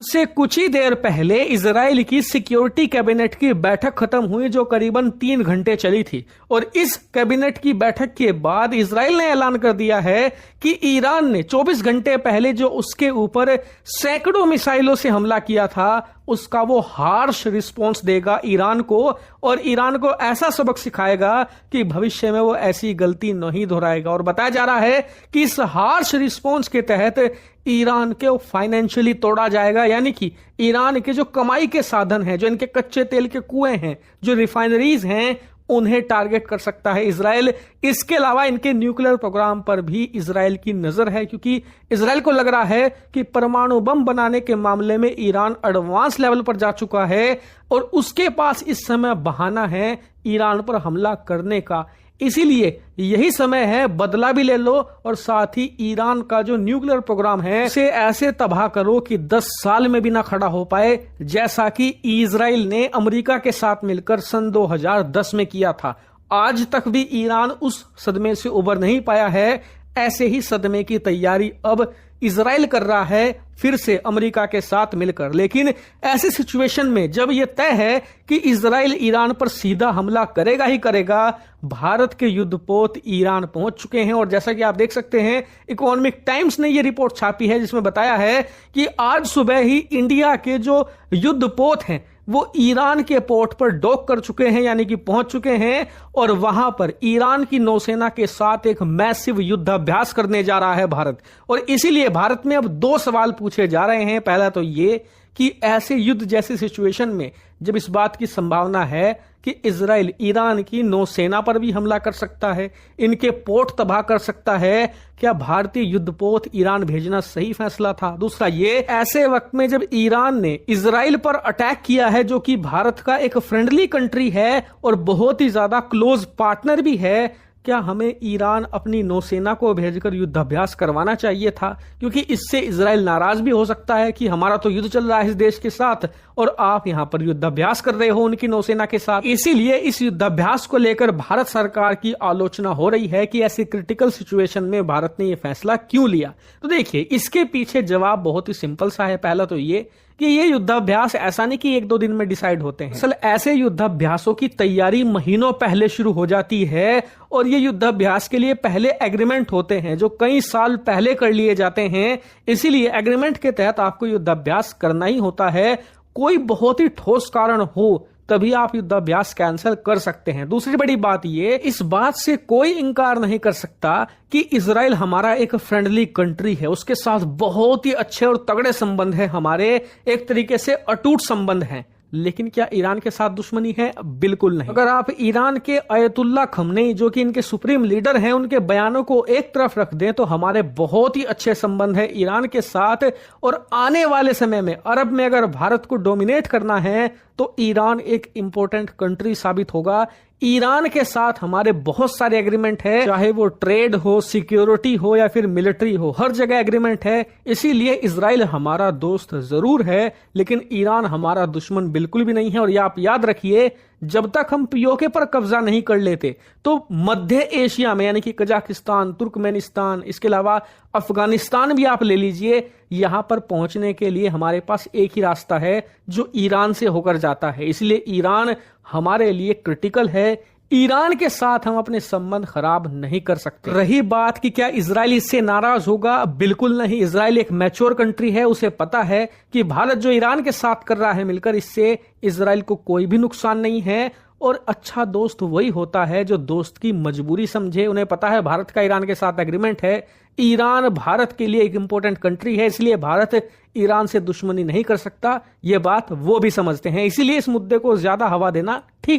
से कुछ ही देर पहले इजराइल की सिक्योरिटी कैबिनेट की बैठक खत्म हुई जो करीबन 3 घंटे चली थी। और इस कैबिनेट की बैठक के बाद इजराइल ने ऐलान कर दिया है कि ईरान ने 24 घंटे पहले जो उसके ऊपर सैकड़ों मिसाइलों से हमला किया था उसका वो हार्श रिस्पॉन्स देगा ईरान को, और ईरान को ऐसा सबक सिखाएगा कि भविष्य में वो ऐसी गलती नहीं दोहराएगा। और बताया जा रहा है कि इस हार्श रिस्पॉन्स के तहत ईरान को फाइनेंशियली तोड़ा जाएगा, यानी कि ईरान के जो कमाई के साधन हैं, जो इनके कच्चे तेल के कुएं हैं, जो रिफाइनरीज हैं, उन्हें टारगेट कर सकता है इजराइल। इसके अलावा इनके न्यूक्लियर प्रोग्राम पर भी इजराइल की नजर है, क्योंकि इजराइल को लग रहा है कि परमाणु बम बनाने के मामले में ईरान एडवांस लेवल पर जा चुका है और उसके पास इस समय बहाना है ईरान पर हमला करने का। इसीलिए यही समय है बदला भी ले लो और साथ ही ईरान का जो न्यूक्लियर प्रोग्राम है उसे ऐसे तबाह करो कि 10 साल में भी ना खड़ा हो पाए, जैसा कि इजराइल ने अमेरिका के साथ मिलकर सन 2010 में किया था। आज तक भी ईरान उस सदमे से उबर नहीं पाया है। ऐसे ही सदमे की तैयारी अब इजराइल कर रहा है फिर से अमेरिका के साथ मिलकर। लेकिन ऐसी सिचुएशन में जब यह तय है कि इजराइल ईरान पर सीधा हमला करेगा ही करेगा, भारत के युद्धपोत ईरान पहुंच चुके हैं। और जैसा कि आप देख सकते हैं, इकोनॉमिक टाइम्स ने यह रिपोर्ट छापी है जिसमें बताया है कि आज सुबह ही इंडिया के जो युद्धपोत हैं वो ईरान के पोर्ट पर डॉक कर चुके हैं, यानी कि पहुंच चुके हैं, और वहां पर ईरान की नौसेना के साथ एक मैसिव युद्धाभ्यास करने जा रहा है भारत। और इसीलिए भारत में अब 2 सवाल पूछे जा रहे हैं। पहला तो ये कि ऐसे युद्ध जैसी सिचुएशन में जब इस बात की संभावना है कि इजराइल ईरान की नौसेना पर भी हमला कर सकता है, इनके पोर्ट तबाह कर सकता है, क्या भारतीय युद्धपोत ईरान भेजना सही फैसला था? दूसरा ये, ऐसे वक्त में जब ईरान ने इजराइल पर अटैक किया है जो कि भारत का एक फ्रेंडली कंट्री है और बहुत ही ज्यादा क्लोज पार्टनर भी है, क्या हमें ईरान अपनी नौसेना को भेजकर युद्धाभ्यास करवाना चाहिए था? क्योंकि इससे इजराइल नाराज भी हो सकता है कि हमारा तो युद्ध चल रहा है इस देश के साथ और आप यहां पर युद्धाभ्यास कर रहे हो उनकी नौसेना के साथ। इसीलिए इस युद्धाभ्यास को लेकर भारत सरकार की आलोचना हो रही है कि ऐसी क्रिटिकल सिचुएशन में भारत ने यह फैसला क्यों लिया। तो देखिए, इसके पीछे जवाब बहुत ही सिंपल सा है। पहला तो ये कि ये युद्धाभ्यास ऐसा नहीं कि 1-2 दिन में डिसाइड होते हैं। असल ऐसे युद्धाभ्यासों की तैयारी महीनों पहले शुरू हो जाती है और ये युद्धाभ्यास के लिए पहले एग्रीमेंट होते हैं जो कई साल पहले कर लिए जाते हैं। इसीलिए एग्रीमेंट के तहत आपको युद्धाभ्यास करना ही होता है। कोई बहुत ही ठोस कारण हो तभी आप युद्धाभ्यास कैंसिल कर सकते हैं। दूसरी बड़ी बात ये, इस बात से कोई इंकार नहीं कर सकता कि इजराइल हमारा एक फ्रेंडली कंट्री है, उसके साथ बहुत ही अच्छे और तगड़े संबंध हैं, हमारे एक तरीके से अटूट संबंध हैं। लेकिन क्या ईरान के साथ दुश्मनी है? बिल्कुल नहीं। अगर आप ईरान के अयतुल्ला खमनेई जो कि इनके सुप्रीम लीडर हैं उनके बयानों को एक तरफ रख दें तो हमारे बहुत ही अच्छे संबंध है ईरान के साथ। और आने वाले समय में अरब में अगर भारत को डोमिनेट करना है तो ईरान एक इंपॉर्टेंट कंट्री साबित होगा। ईरान के साथ हमारे बहुत सारे एग्रीमेंट है, चाहे वो ट्रेड हो, सिक्योरिटी हो या फिर मिलिट्री हो, हर जगह एग्रीमेंट है। इसीलिए इजराइल हमारा दोस्त जरूर है लेकिन ईरान हमारा दुश्मन बिल्कुल भी नहीं है। और ये आप याद रखिए, जब तक हम पीओके पर कब्जा नहीं कर लेते तो मध्य एशिया में, यानी कि कजाकिस्तान, तुर्कमेनिस्तान, इसके अलावा अफगानिस्तान भी आप ले लीजिए, यहां पर पहुंचने के लिए हमारे पास एक ही रास्ता है जो ईरान से होकर जाता है। इसलिए ईरान हमारे लिए क्रिटिकल है। ईरान के साथ हम अपने संबंध खराब नहीं कर सकते। रही बात कि क्या इजराइल इससे नाराज होगा, बिल्कुल नहीं। इजराइल एक मैच्योर कंट्री है, उसे पता है कि भारत जो ईरान के साथ कर रहा है मिलकर, इससे इजराइल को कोई भी नुकसान नहीं है। और अच्छा दोस्त वही होता है जो दोस्त की मजबूरी समझे। उन्हें पता है भारत का ईरान के साथ एग्रीमेंट है, ईरान भारत के लिए एक इंपॉर्टेंट कंट्री है, इसलिए भारत ईरान से दुश्मनी नहीं कर सकता। यह बात वो भी समझते हैं। इसीलिए इस मुद्दे को ज्यादा हवा देना ठीक